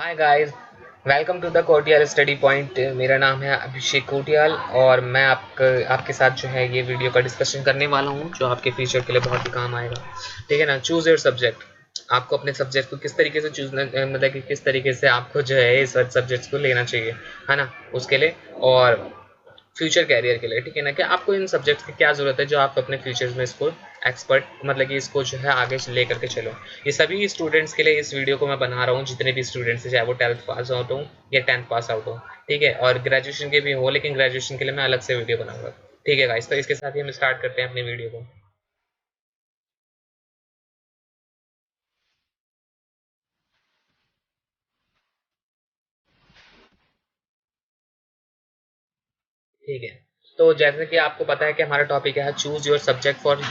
Hi guys, welcome to the Kotiyal study point. मेरा नाम है अभिषेक कोटियाल और मैं आपके साथ जो है ये वीडियो का डिस्कशन करने वाला हूँ जो आपके फ्यूचर के लिए बहुत ही काम आएगा। ठीक है ना। Choose your subject. आपको अपने सब्जेक्ट को किस तरीके से चूज, मतलब कि किस तरीके से आपको जो है इस सब्जेक्ट्स को लेना चाहिए, है ना, उसके लिए। और फ्यूचर कैरियर के लिए, ठीक है ना, कि आपको इन सब्जेक्ट्स की क्या ज़रूरत है जो आप अपने फ्यूचर्स में इसको एक्सपर्ट, मतलब कि इसको जो है आगे ले करके चलो। ये सभी स्टूडेंट्स के लिए इस वीडियो को मैं बना रहा हूँ, जितने भी स्टूडेंट्स हैं, चाहे वो 12th पास आउट हो या 10th पास आउट हो। ठीक है, और ग्रेजुएशन के भी हो, लेकिन ग्रेजुएशन के लिए मैं अलग से वीडियो बनाऊंगा। ठीक है गाइस, तो इसके साथ ही हम स्टार्ट करते हैं अपनी वीडियो को। ठीक है, तो जैसे कि आपको पता है कि हमारा टॉपिक है choose your subject for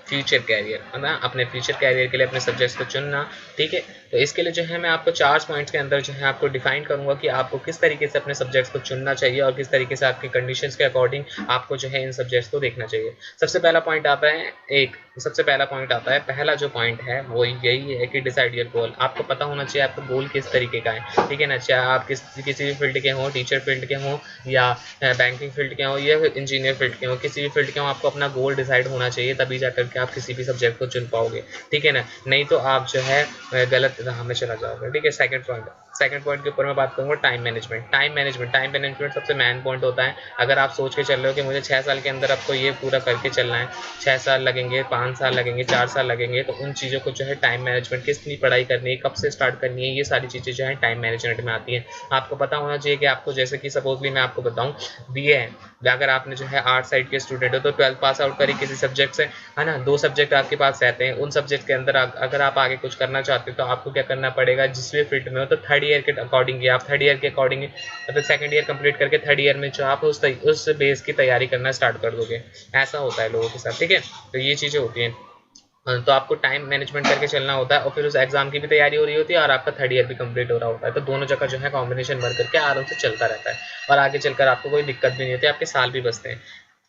future career, है ना, अपने फ्यूचर कैरियर के लिए अपने सब्जेक्ट्स को चुनना। ठीक है, तो इसके लिए जो है मैं आपको 4 पॉइंट्स के अंदर जो है आपको डिफाइन करूंगा कि आपको किस तरीके से अपने सब्जेक्ट्स को चुनना चाहिए और किस तरीके से आपकी कंडीशंस के अकॉर्डिंग आपको जो है इन सब्जेक्ट्स को देखना चाहिए। सबसे पहला पॉइंट आता है एक सबसे पहला पॉइंट आता है, पहला जो पॉइंट है वो यही है कि डिसाइड योर गोल। आपको पता होना चाहिए आपका गोल किस तरीके का है। ठीक है ना, चाहे आप किसी भी फील्ड के हों, टीचर फील्ड के हों या बैंकिंग फील्ड के हों या इंजीनियर फील्ड के हों, किसी भी फील्ड के हों, आपको अपना गोल डिसाइड होना चाहिए, तभी जाकर के आप किसी भी सब्जेक्ट को चुन पाओगे। ठीक है ना, नहीं तो आप जो है गलत राह में चला जाओगे। ठीक है, सेकंड पॉइंट के ऊपर मैं बात करूंगा टाइम मैनेजमेंट सबसे मेन पॉइंट होता है। अगर आप सोच के चल रहे हो कि मुझे 6 साल के अंदर आपको ये पूरा करके चलना है, 6 साल लगेंगे, 5 साल लगेंगे, 4 साल लगेंगे, तो उन चीज़ों को जो है टाइम मैनेजमेंट, कितनी पढ़ाई करनी है, कब से स्टार्ट करनी है, ये सारी चीज़ें जो है टाइम मैनेजमेंट में आती हैं। आपको पता होना चाहिए कि आपको, जैसे कि सपोजली मैं आपको बताऊं, बीए है, अगर आपने जो है आर्ट साइड के स्टूडेंट हो तो 12th पास आउट करी किसी सब्जेक्ट से, है ना, 2 सब्जेक्ट आपके पास रहते हैं, उन सब्जेक्ट के अंदर अगर आप आगे कुछ करना चाहते हो तो आपको क्या करना पड़ेगा, जिस भी फील्ड में हो, तो थर्ड ईयर के अकॉर्डिंग, आप थर्ड ईयर के अकॉर्डिंग, मतलब सेकंड ईयर कंप्लीट करके थर्ड ईयर में जो आप उस बेस की तैयारी करना स्टार्ट कर दोगे। ऐसा होता है लोगों के साथ। ठीक है, तो ये चीज़ें होती हैं। तो आपको टाइम मैनेजमेंट करके चलना होता है और फिर उस एग्जाम की भी तैयारी हो रही होती है और आपका थर्ड ईयर भी कंप्लीट हो रहा होता है, तो दोनों जगह जो है कॉम्बिनेशन बन करके आराम से चलता रहता है और आगे चलकर आपको कोई दिक्कत भी नहीं होती, आपके साल भी बचते हैं,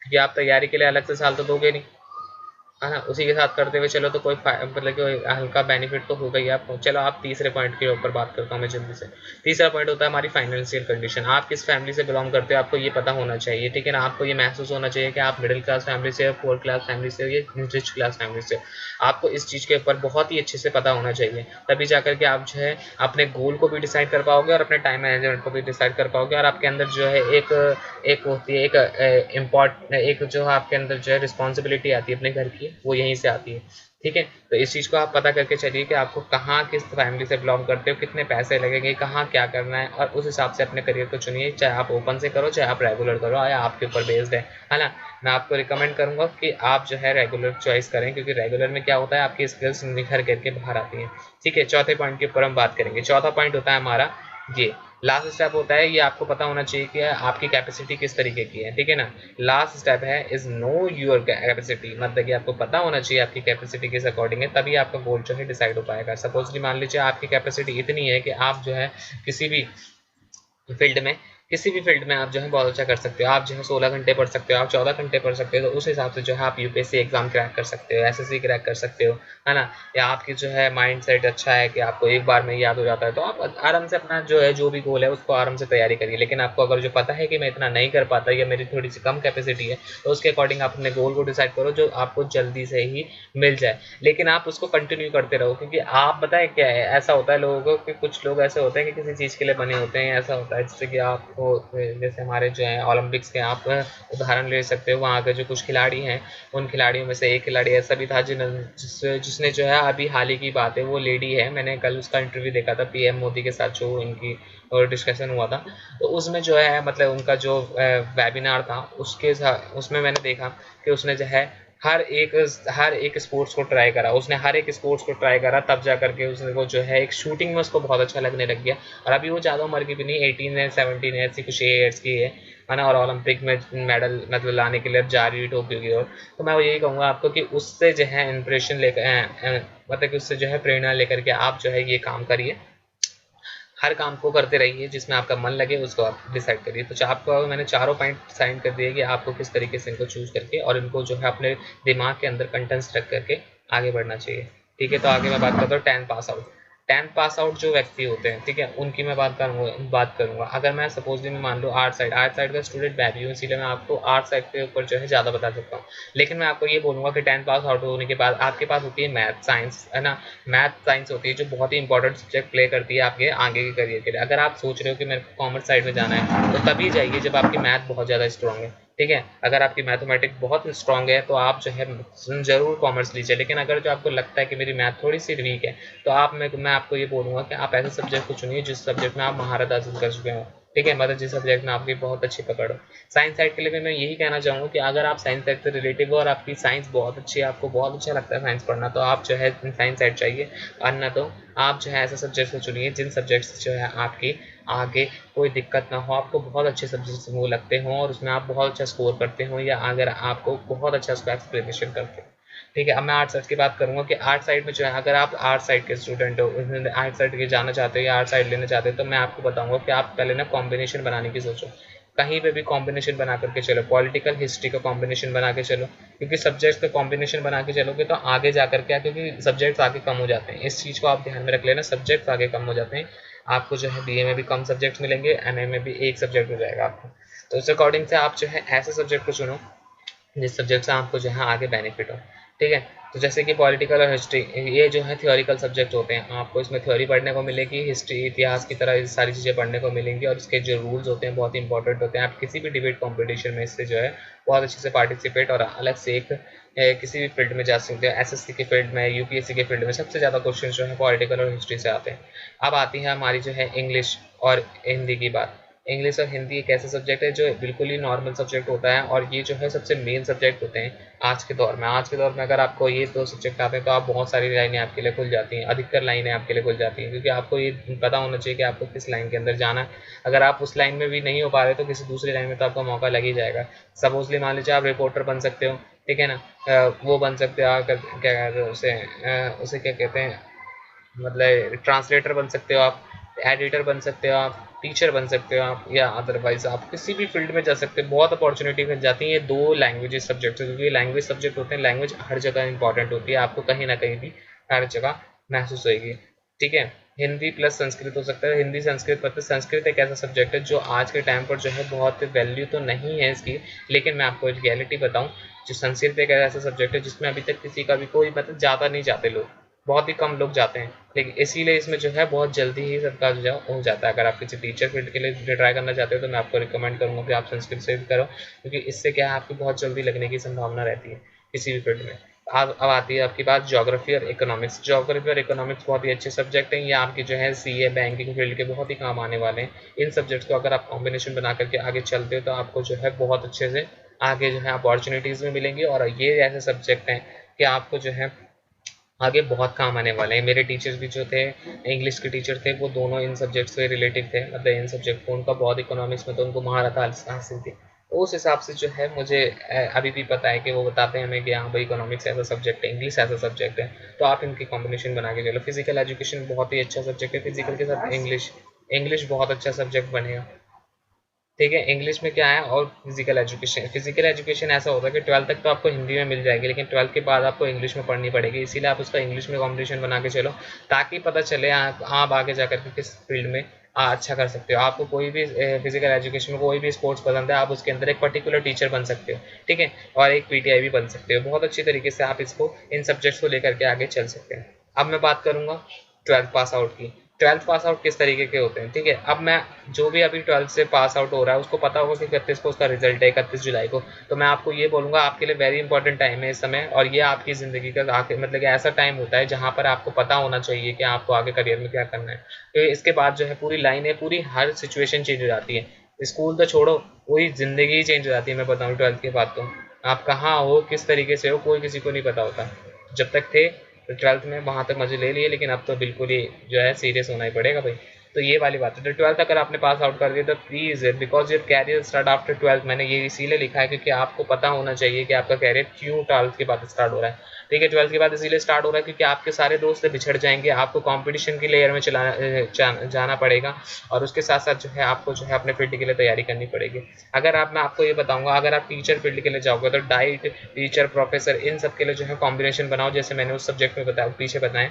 क्योंकि आप तैयारी के लिए अलग से साल तो दोगे नहीं, है ना। उसी के साथ करते हुए चलो तो कोई मतलब कि हल्का बेनिफिट तो होगा ही आपको। चलो आप तीसरे पॉइंट के ऊपर बात करता हूँ मैं जल्दी से। तीसरा पॉइंट होता है हमारी फाइनेंशियल कंडीशन। आप किस फैमिली से बिलोंग करते हो आपको ये पता होना चाहिए। ठीक है ना, आपको ये महसूस होना चाहिए कि आप मिडिल क्लास फैमिली से, फोर्थ क्लास फैमिली से या रिच क्लास फैमिली से। आपको इस चीज़ के ऊपर बहुत ही अच्छे से पता होना चाहिए, तभी जाकर के आप जो है अपने गोल को भी डिसाइड कर पाओगे और अपने टाइम मैनेजमेंट को भी डिसाइड कर पाओगे, और आपके अंदर जो है एक एक होती है, एक इम्पॉर्ट एक जो आपके अंदर जो है रिस्पॉन्सिबिलिटी आती है अपने घर की, वो यहीं से आती है। ठीक है, तो इस चीज़ को आप पता करके चलिए कि आपको कहाँ किस फैमिली से बिलोंग करते हो, कितने पैसे लगेंगे, कहाँ क्या करना है, और उस हिसाब से अपने करियर को चुनिए, चाहे आप ओपन से करो चाहे आप रेगुलर करो, या आपके ऊपर बेस्ड है ना। मैं आपको रिकमेंड करूंगा कि आप जो है रेगुलर चॉइस करें, क्योंकि रेगुलर में क्या होता है, आपकी स्किल्स निखर करके बाहर आती हैं। ठीक है, चौथे पॉइंट के ऊपर हम बात करेंगे। चौथा पॉइंट होता है हमारा ये लास्ट स्टेप होता है, ये आपको पता होना चाहिए कि आपकी कैपेसिटी किस तरीके की है। ठीक है ना, लास्ट स्टेप है इज नो योर कैपेसिटी, मतलब कि आपको पता होना चाहिए आपकी कैपेसिटी किस अकॉर्डिंग है, तभी आपका गोल जो है डिसाइड हो पाएगा। सपोजली मान लीजिए आपकी कैपेसिटी इतनी है कि आप जो है किसी भी फील्ड में, किसी भी फील्ड में आप जो है बहुत अच्छा कर सकते हो, आप जो है 16 घंटे पढ़ सकते हो, आप 14 घंटे पढ़ सकते हो, तो उस हिसाब से जो है आप यूपीएससी एग्जाम क्रैक कर सकते हो, एसएससी क्रैक कर सकते हो, है ना। या आपकी जो है माइंड सेट अच्छा है कि आपको एक बार में याद हो जाता है, तो आप आराम से अपना जो है जो भी गोल है उसको आराम से तैयारी करिए। लेकिन आपको अगर जो पता है कि मैं इतना नहीं कर पाता या मेरी थोड़ी सी कम कैपेसिटी है, तो उसके अकॉर्डिंग आप अपने गोल को डिसाइड करो जो आपको जल्दी से ही मिल जाए, लेकिन आप उसको कंटिन्यू करते रहो। क्योंकि आप बताएं क्या है, ऐसा होता है लोगों को कि कुछ लोग ऐसे होते हैं कि किसी चीज़ के लिए बने होते हैं, ऐसा होता है जैसे कि आपको, जैसे हमारे जो है ओलंपिक्स के आप उदाहरण ले सकते हो, वहाँ के जो कुछ खिलाड़ी हैं, उन खिलाड़ियों में से एक खिलाड़ी ऐसा भी था जिसने जो है, अभी हाल ही की बात है, वो लेडी है, मैंने कल उसका इंटरव्यू देखा था पीएम मोदी के साथ जो इनकी और डिस्कशन हुआ था, तो उसमें जो है मतलब उनका जो वेबिनार था उसके साथ, उसमें मैंने देखा कि उसने जो है हर एक स्पोर्ट्स को ट्राई करा, उसने हर एक स्पोर्ट्स को ट्राई करा, तब जा करके उसने वो जो है एक शूटिंग में उसको बहुत अच्छा लगने लग गया। और अभी वो ज़्यादा उम्र की भी नहीं, 18 है, 17 है, ऐसी कुछ ईयर्स की है ना, और ओलंपिक में मेडल मतलब लाने के लिए अब जा रही है टोक्यो की ओर। तो मैं वो यही कहूँगा आपको कि उससे जो है इंप्रेशन लेकर, मतलब कि उससे जो है प्रेरणा लेकर के आप जो है ये काम करिए, हर काम को करते रहिए जिसमें आपका मन लगे, उसको आप डिसाइड करिए। तो आपको मैंने चारों पॉइंट साइन कर दिए कि आपको किस तरीके से इनको चूज करके और इनको जो है अपने दिमाग के अंदर कंटेंट्स रख करके आगे बढ़ना चाहिए। ठीक है, तो आगे मैं बात करता हूँ 10 pass out. 10th pass out जो व्यक्ति होते हैं, ठीक है, उनकी मैं बात करूंगा। अगर मैं सपोजली मैं मान लो आर्ट साइड का स्टूडेंट मैं भी हूँ, इसीलिए मैं आपको आर्ट साइड के ऊपर जो है ज़्यादा बता सकता हूँ। लेकिन मैं आपको ये बोलूँगा कि 10th पास आउट होने के बाद आपके पास होती है मैथ साइंस, है ना। मैथ साइंस होती है जो बहुत ही इंपॉर्टेंट सब्जेक्ट प्ले करती है आपके आगे के करियर के लिए। अगर आप सोच रहे हो कि मेरे को कॉमर्स साइड में जाना है, तो तभी जाइए जब आपकी मैथ बहुत ज़्यादा स्ट्रॉन्ग है, ठीक है। अगर आपकी मैथमेटिक्स बहुत स्ट्रॉन्ग है तो आप जो है ज़रूर कॉमर्स लीजिए। लेकिन अगर जो आपको लगता है कि मेरी मैथ थोड़ी सी वीक है, तो मैं आपको ये बोलूँगा कि आप ऐसे सब्जेक्ट को चुनिए जिस सब्जेक्ट में आप महारत हासिल कर चुके हो, ठीक है, मतलब जिस सब्जेक्ट में आपकी बहुत अच्छी पकड़ हो। साइंस साइड के लिए भी मैं यही कहना चाहूँगा कि अगर आप साइंस साइड से रिलेटिव हो और आपकी साइंस बहुत अच्छी है, आपको बहुत अच्छा लगता है साइंस पढ़ना, तो आप जो है साइंस साइड चाहिए। वरना तो आप जो है ऐसे सब्जेक्ट को चुनिए जिन सब्जेक्ट से जो है आपकी आगे कोई दिक्कत ना हो, आपको बहुत अच्छे सब्जेक्ट वो लगते हों और उसमें आप बहुत अच्छा स्कोर करते हो, या अगर आपको बहुत अच्छा उसका एक्सप्लेनेशन करते हो, ठीक है। अब मैं आर्ट साइड की बात करूँगा कि आर्ट साइड में जो है अगर आप आर्ट साइड के स्टूडेंट हो, आर्ट साइड के जाना चाहते हो या आर्ट साइड लेना चाहते हो, तो मैं आपको बताऊँगा कि आप पहले ना कॉम्बिनेशन बनाने की सोचो। कहीं पे भी कॉम्बिनेशन बना करके चलो, पॉलिटिकल हिस्ट्री का कॉम्बिनेशन बना के चलो, क्योंकि सब्जेक्ट्स का कॉम्बिनेशन बना के चलोगे तो आगे जाकर क्या, क्योंकि सब्जेक्ट्स आगे कम हो जाते हैं, इस चीज़ को आप ध्यान में रख लेना, सब्जेक्ट्स आगे कम हो जाते हैं। आपको जो है बीए में भी कम सब्जेक्ट्स मिलेंगे, एमए में भी एक सब्जेक्ट हो जाएगा आपको। तो उस अकॉर्डिंग से आप जो है ऐसे सब्जेक्ट को चुनो जिस सब्जेक्ट से आपको जो है आगे बेनिफिट हो, ठीक है। तो जैसे कि पॉलिटिकल और हिस्ट्री, ये जो है थ्योरिकल सब्जेक्ट होते हैं, आपको इसमें थ्योरी पढ़ने को मिलेगी, हिस्ट्री इतिहास की तरह ये सारी चीज़ें पढ़ने को मिलेंगी, और इसके जो रूल्स होते हैं बहुत ही इंपॉर्टेंट होते हैं। आप किसी भी डिबेट कॉम्पिटिशन में इससे जो है बहुत अच्छे से पार्टिसिपेट और अलग से एक किसी भी फील्ड में जा सकते हैं। एसएससी के फील्ड में, यूपीएससी के फील्ड में सबसे ज़्यादा क्वेश्चन जो है पॉलिटिकल और हिस्ट्री से आते हैं। अब आती है हमारी जो है इंग्लिश और हिंदी की बात। इंग्लिश और हिंदी एक ऐसा सब्जेक्ट है जो बिल्कुल ही नॉर्मल सब्जेक्ट होता है, और ये जो है सबसे मेन सब्जेक्ट होते हैं आज के दौर में। आज के दौर में अगर आपको ये दो सब्जेक्ट आते हैं तो आप बहुत सारी लाइनें आपके लिए खुल जाती हैं, अधिकतर लाइनें आपके लिए खुल जाती हैं, क्योंकि आपको ये पता होना चाहिए कि आपको किस लाइन के अंदर जाना है। अगर आप उस लाइन में भी नहीं हो पा रहे तो किसी दूसरी लाइन में तो आपका मौका लग ही जाएगा। सपोजली मान लीजिए आप रिपोर्टर बन सकते हो, ठीक है ना, वो बन सकते हो, क्या कहते हैं उसे क्या कहते हैं, मतलब ट्रांसलेटर बन सकते हो आप, एडिटर बन सकते हो आप, टीचर बन सकते हो आप, या अदरवाइज आप किसी भी फील्ड में जा सकते हो। बहुत अपॉर्चुनिटी मिल जाती है ये दो लैंग्वेजेस सब्जेक्ट से, क्योंकि लैंग्वेज सब्जेक्ट होते हैं, लैंग्वेज हर जगह इंपॉर्टेंट होती है, आपको कहीं ना कहीं भी हर जगह महसूस होगी, ठीक है। हिंदी प्लस संस्कृत हो सकता है, हिंदी संस्कृत, मतलब संस्कृत एक ऐसा सब्जेक्ट है जो आज के टाइम पर जो है बहुत वैल्यू तो नहीं है इसकी, लेकिन मैं आपको एक रियलिटी बताऊं, जो संस्कृत एक ऐसा सब्जेक्ट है जिसमें अभी तक किसी का भी कोई मतलब ज़्यादा नहीं जाते लोग, बहुत ही कम लोग जाते हैं, लेकिन इसीलिए इसमें जो है बहुत जल्दी ही सबका जो हो जाता है। अगर आप किसी टीचर फील्ड के लिए ट्राई करना चाहते हो तो मैं आपको रिकमेंड करूंगा कि आप संस्कृत से भी करो, क्योंकि इससे क्या है आपकी बहुत जल्दी लगने की संभावना रहती है किसी भी फील्ड में। अब आती है आपकी बात ज्योग्राफी और इकोनॉमिक्स। ज्योग्राफी और इकोनॉमिक्स बहुत ही अच्छे सब्जेक्ट हैं, ये आपके जो है सीए बैंकिंग फील्ड के बहुत ही काम आने वाले हैं। इन सब्जेक्ट्स को अगर आप कॉम्बिनेशन बना करके आगे चलते हो तो आपको जो है बहुत अच्छे से आगे जो है अपॉर्चुनिटीज़ भी मिलेंगी, और ये ऐसे सब्जेक्ट हैं कि आपको जो है आगे बहुत काम आने वाले हैं। मेरे टीचर्स भी जो थे, इंग्लिश के टीचर थे, वो दोनों इन सब्जेक्ट से रिलेटेड थे, मतलब इन सब्जेक्ट को उनका बहुत इकोनॉमिक्स में तो उनको महारत हासिल थी। तो उस हिसाब से जो है मुझे अभी भी पता है कि वो बताते हैं हमें कि हाँ भाई इकोनॉमिक्स ऐसा सब्जेक्ट है, इंग्लिश ऐसा सब्जेक्ट है, तो आप इनकी कॉम्बिनेशन बना के चलो। फिजिकल एजुकेशन बहुत ही अच्छा सब्जेक्ट है, फिजिकल के साथ इंग्लिश, इंग्लिश बहुत अच्छा सब्जेक्ट बनेगा, ठीक है। इंग्लिश में क्या है, और फिजिकल एजुकेशन ऐसा होता है कि 12th तक तो आपको हिंदी में मिल जाएगी, लेकिन 12th के बाद आपको इंग्लिश में पढ़नी पड़ेगी, इसीलिए आप उसका इंग्लिश में कॉम्बिनेशन बना के चलो, ताकि पता चले आप आगे जाकर के किस फील्ड में अच्छा कर सकते हो। आपको कोई भी फिजिकल एजुकेशन में कोई भी स्पोर्ट्स पसंद है, आप उसके अंदर एक पर्टिकुलर टीचर बन सकते हो, ठीक है, और एक पीटीआई भी बन सकते हो। बहुत अच्छी तरीके से आप इसको इन सब्जेक्ट्स को लेकर के आगे चल सकते हैं। अब मैं बात करूंगा 12th पास आउट की। 12th पास आउट किस तरीके के होते हैं, ठीक है। अब मैं जो भी अभी 12th से पास आउट हो रहा है उसको पता होगा कि 31 को उसका रिजल्ट है, 31 जुलाई को, तो मैं आपको ये बोलूँगा आपके लिए वेरी इंपॉर्टेंट टाइम है इस समय, और ये आपकी ज़िंदगी का आखिर मतलब कि ऐसा टाइम होता है जहाँ पर आपको पता होना चाहिए कि आपको आगे करियर में क्या करना है। तो इसके बाद जो है पूरी लाइन है, पूरी हर सिचुएशन चेंज हो जाती है। स्कूल तो छोड़ो, पूरी ज़िंदगी ही चेंज हो जाती है। मैं बताऊँ 12th के बाद तो आप कहाँ हो, किस तरीके से हो, कोई किसी को नहीं पता होता। जब तक थे तो 12th में वहाँ तक मजे ले लिए, लेकिन अब तो बिल्कुल ही जो है सीरियस होना ही पड़ेगा भाई। तो ये वाली बात है। तो 12th अगर आपने पास आउट कर दिया तो please, because your career start after 12th, मैंने ये इसीलिए लिखा है क्योंकि आपको पता होना चाहिए कि आपका कैरियर क्यों 12th के बाद स्टार्ट हो रहा है, ठीक है। 12th के बाद इसीलिए स्टार्ट हो रहा है क्योंकि आपके सारे दोस्त बिछड़ जाएंगे, आपको कॉम्पिटिशन की लेयर में जाना पड़ेगा, और उसके साथ साथ जो है आपको जो है अपने फील्ड के लिए तैयारी करनी पड़ेगी। अगर मैं आपको ये बताऊंगा, अगर आप टीचर फील्ड के लिए जाओगे तो डाइट, टीचर, प्रोफेसर, इन सब के लिए जो है कॉम्बिनेशन बनाओ, जैसे मैंने उस सब्जेक्ट में बताया पीछे बताएं,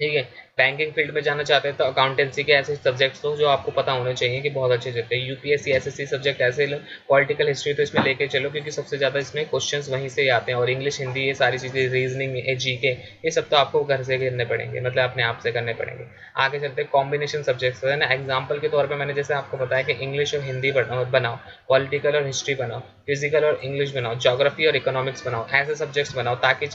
ठीक है। बैंकिंग फील्ड में जाना चाहते हैं तो अकाउंटेंसी के ऐसे सब्जेक्ट्स हो जो आपको पता होने चाहिए कि बहुत अच्छे चलते हैं। यूपीएससी एसएससी सब्जेक्ट ऐसे लो, पॉलिटिकल हिस्ट्री तो इसमें लेके चलो क्योंकि सबसे ज़्यादा इसमें क्वेश्चंस वहीं से ही आते हैं, और इंग्लिश हिंदी ये सारी चीज़ें, रीजनिंग जीके, ये सब तो आपको घर से करने पड़ेंगे, मतलब अपने आप से करने पड़ेंगे। आगे चलते कॉम्बिनेशन सब्जेक्ट्स है ना, एग्जाम्पल के तौर पर मैंने जैसे आपको बताया कि इंग्लिश और हिंदी बनाओ, पॉलिटिकल और हिस्ट्री बनाओ, फिजिकल और इंग्लिश बनाओ, ज्योग्राफी और इकोनॉमिक्स बनाओ, ऐसे सब्जेक्ट्स बनाओ ताकि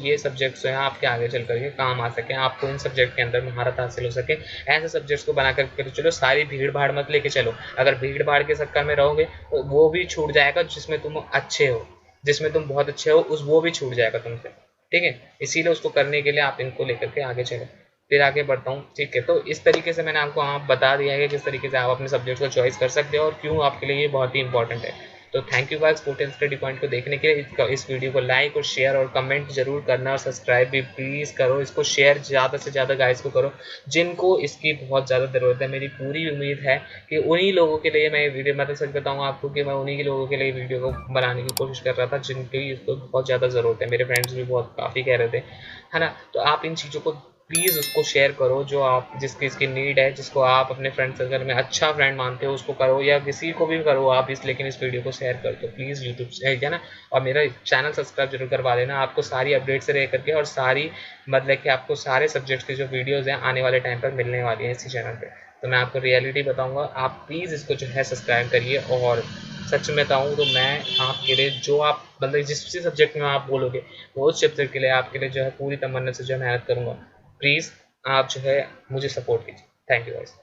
ये सब्जेक्ट्स जो है आपके आगे चल करके काम आ सके, आपको इन सब्जेक्ट के अंदर महारत हासिल हो सके। ऐसे सब्जेक्ट्स को बना कर चलो, सारी भीड़ भाड़ मत लेके चलो। अगर भीड़ भाड़ के चक्कर में रहोगे तो वो भी छूट जाएगा जिसमें तुम अच्छे हो, जिसमें तुम बहुत अच्छे हो उस वो भी छूट जाएगा तुमसे, ठीक है। इसीलिए उसको करने के लिए आप इनको लेकर के आगे चलो। फिर आगे बढ़ता हूँ, ठीक है। तो इस तरीके से मैंने आपको आप बता दिया है कि किस तरीके से आप अपने सब्जेक्ट को चॉइस कर सकते हो और क्यों आपके लिए ये बहुत ही इंपॉर्टेंट है। तो thank you guys portal study point को देखने के लिए। इस वीडियो को लाइक और शेयर और कमेंट जरूर करना, और सब्सक्राइब भी प्लीज़ करो। इसको शेयर ज़्यादा से ज़्यादा गाइस को करो जिनको इसकी बहुत ज़्यादा ज़रूरत है। मेरी पूरी उम्मीद है कि उन्हीं लोगों के लिए मैं वीडियो, मतलब सच बताऊँ आपको कि मैं उन्हीं के लोगों के लिए वीडियो को बनाने की कोशिश कर रहा था जिनकी इसको बहुत ज़्यादा ज़रूरत है। मेरे फ्रेंड्स भी बहुत काफ़ी कह रहे थे, है ना। तो आप इन चीज़ों को प्लीज़ उसको शेयर करो जो आप जिसकी इसकी नीड है, जिसको आप अपने फ्रेंड सर्कल में अच्छा फ्रेंड मानते हो उसको करो, या किसी को भी करो आप लेकिन इस वीडियो को शेयर कर दो प्लीज़ यूट्यूब से, है ना। और मेरा चैनल सब्सक्राइब जरूर करवा देना, आपको सारी अपडेट से रह करके, और सारी मतलब कि आपको सारे सब्जेक्ट्स के जो वीडियोज़ हैं आने वाले टाइम पर मिलने वाली हैं इसी चैनल पर। तो मैं आपको रियलिटी बताऊँगा, आप प्लीज़ इसको जो है सब्सक्राइब करिए। और सच में बताऊँ तो मैं आपके लिए जो आप मतलब जिस भी सब्जेक्ट में आप बोलोगे वो उस सब्जेक्ट के लिए आपके लिए जो है पूरी तमन्ना से जो है मेहनत करूँगा। प्लीज़ आप जो है मुझे सपोर्ट कीजिए। Thank you guys.